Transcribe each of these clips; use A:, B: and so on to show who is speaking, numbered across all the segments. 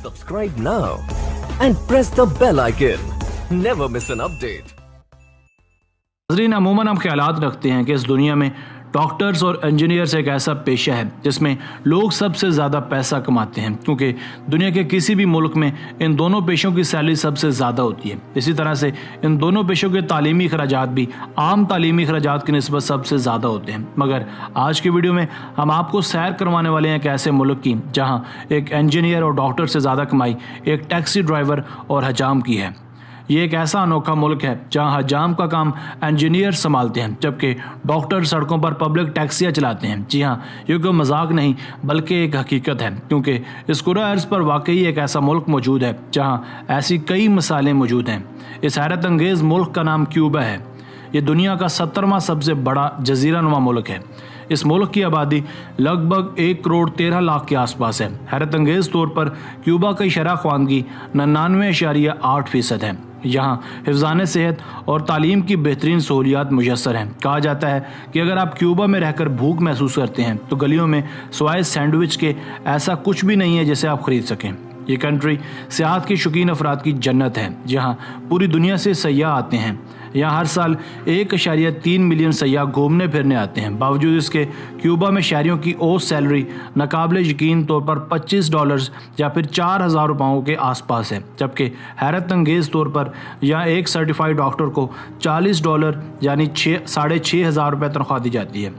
A: Subscribe now and press the bell icon. Never miss an update.
B: नाज़रीन, अमूमन हम ख्यालात रखते हैं कि इस दुनिया में डॉक्टर्स और इंजीनियर्स एक ऐसा पेशा है जिसमें लोग सबसे ज़्यादा पैसा कमाते हैं, क्योंकि दुनिया के किसी भी मुल्क में इन दोनों पेशों की सैलरी सबसे ज़्यादा होती है। इसी तरह से इन दोनों पेशों के तालीमी अखराजात भी आम तालीमी अखराजात की निस्बत सबसे ज़्यादा होते हैं। मगर आज की वीडियो में हम आपको सैर करवाने वाले हैं एक ऐसे मुल्क की जहाँ एक इंजीनियर और डॉक्टर से ज़्यादा कमाई एक टैक्सी ड्राइवर और हजाम की है। ये एक ऐसा अनोखा मुल्क है जहां हजाम का काम इंजीनियर संभालते हैं, जबकि डॉक्टर सड़कों पर पब्लिक टैक्सियां चलाते हैं। जी हां, ये कोई मजाक नहीं बल्कि एक हकीकत है, क्योंकि इस कुरा अर्ज़ पर वाकई एक ऐसा मुल्क मौजूद है जहां ऐसी कई मिसालें मौजूद हैं। इस हैरत अंगेज़ मुल्क का नाम क्यूबा है। ये दुनिया का 70वां सबसे बड़ा जजीरा नुमा मुल्क है। इस मुल्क की आबादी लगभग 1,13,00,000 के आसपास है। हैरत अंगेज़ तौर पर क्यूबा की शरह ख्वानगी 99.8% है। यहाँ हिफ्ज़ान सेहत और तालीम की बेहतरीन सहूलियात मुयस्सर हैं। कहा जाता है कि अगर आप क्यूबा में रहकर भूख महसूस करते हैं तो गलियों में सिवाय सैंडविच के ऐसा कुछ भी नहीं है जिसे आप खरीद सकें। ये कंट्री सियाहत के शौकीन अफराद की जन्नत है, जहाँ पूरी दुनिया से सयाह आते हैं। यहाँ हर साल 1.3 मिलियन सयाह घूमने फिरने आते हैं। बावजूद इसके क्यूबा में शहरियों की औसत सैलरी नाकाबिले यकीन तौर पर $25 या फिर 4,000 रुपयों के आसपास है, जबकि हैरत अंगेज़ तौर पर यहाँ एक सर्टिफाइड डॉक्टर को $40 यानी 6,500 रुपये तनख्वाह दी जाती है।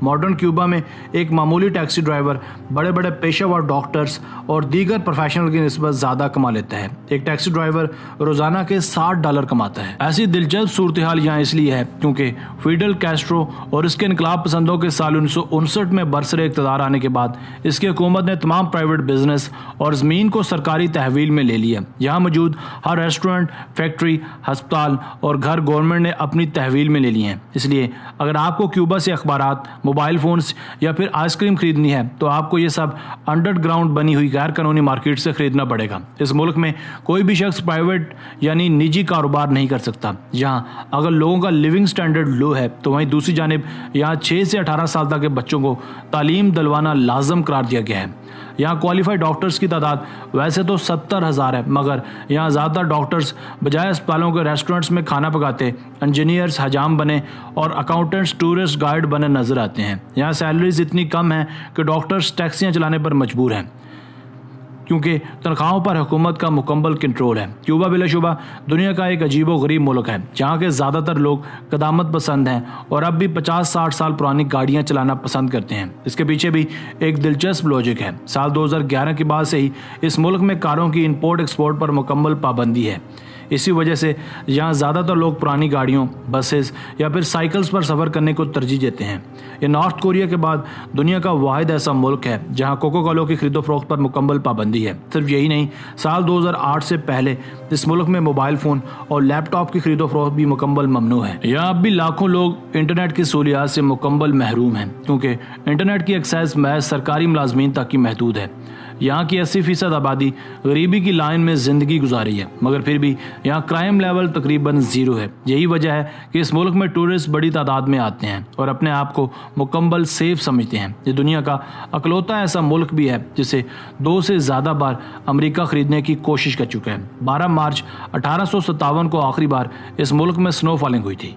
B: मॉडर्न क्यूबा में एक मामूली टैक्सी ड्राइवर बड़े बड़े पेशेवर डॉक्टर्स और दीगर प्रोफेशनल की निस्बत ज़्यादा कमा लेता है। एक टैक्सी ड्राइवर रोज़ाना के $60 कमाता है। ऐसी दिलचस्प सूरत हाल यहाँ इसलिए है क्योंकि फिडेल कैस्ट्रो और इसके इनकलाब पसंदों के साल 1959 में बरसरे इक़्तिदार आने के बाद इसकी हुकूमत ने तमाम प्राइवेट बिजनेस और ज़मीन को सरकारी तहवील में ले लिया। यहाँ मौजूद हर रेस्टोरेंट, फैक्ट्री, हस्पताल और घर गवर्नमेंट ने अपनी तहवील में ले लिए हैं। इसलिए अगर आपको क्यूबा से अखबारात, मोबाइल फ़ोन्स या फिर आइसक्रीम खरीदनी है तो आपको ये सब अंडरग्राउंड बनी हुई गैर कानूनी मार्केट से खरीदना पड़ेगा। इस मुल्क में कोई भी शख्स प्राइवेट यानी निजी कारोबार नहीं कर सकता। यहाँ अगर लोगों का लिविंग स्टैंडर्ड लो है तो वहीं दूसरी जानिब यहाँ 6 से 18 साल तक के बच्चों को तालीम दिलवाना लाजम करार दिया गया है। यहाँ क्वालिफाइड डॉक्टर्स की तादाद वैसे तो 70,000 है, मगर यहाँ ज़्यादातर डॉक्टर्स बजाय अस्पतालों के रेस्टोरेंट्स में खाना पकाते, इंजीनियर्स हजाम बने और अकाउंटेंट्स टूरिस्ट गाइड बने नजर आते हैं। यहाँ सैलरीज इतनी कम हैं कि डॉक्टर्स टैक्सियाँ चलाने पर मजबूर हैं, क्योंकि तनख्वाहों पर हुकूमत का मुकम्मल कंट्रोल है। क्यूबा बिलाशुबा दुनिया का एक अजीबो गरीब मुल्क है जहाँ के ज़्यादातर लोग क़दामत पसंद हैं और अब भी 50-60 साल पुरानी गाड़ियाँ चलाना पसंद करते हैं। इसके पीछे भी एक दिलचस्प लॉजिक है। साल 2011 के बाद से ही इस मुल्क में कारों की इंपोर्ट एक्सपोर्ट पर मुकम्मल पाबंदी है। इसी वजह से यहाँ ज़्यादातर लोग पुरानी गाड़ियों, बसेस या फिर साइकिल्स पर सफ़र करने को तरजीह देते हैं। ये नॉर्थ कोरिया के बाद दुनिया का वाहिद ऐसा मुल्क है जहाँ कोको कोला की खरीदो फरोख्त पर मुकम्मल पाबंदी है। सिर्फ यही नहीं, साल 2008 से पहले इस मुल्क में मोबाइल फ़ोन और लैपटॉप की खरीदो फरोख्त भी मुकम्मल ममनू है। यहाँ अब भी लाखों लोग इंटरनेट की सहूलियात से मुकम्मल महरूम हैं, क्योंकि इंटरनेट की एक्सेस महज सरकारी मुलाजमीन तक की महदूद है। यहाँ की 80% आबादी गरीबी की लाइन में ज़िंदगी गुजारी है, मगर फिर भी यहाँ क्राइम लेवल तकरीबन 0 है। यही वजह है कि इस मुल्क में टूरिस्ट बड़ी तादाद में आते हैं और अपने आप को मुकम्मल सेफ समझते हैं। ये दुनिया का अकलौता ऐसा मुल्क भी है जिसे 2 से ज़्यादा बार अमेरिका ख़रीदने की कोशिश कर चुका है। 12 मार्च 1857 को आखिरी बार इस मुल्क में स्नो फॉलिंग हुई थी।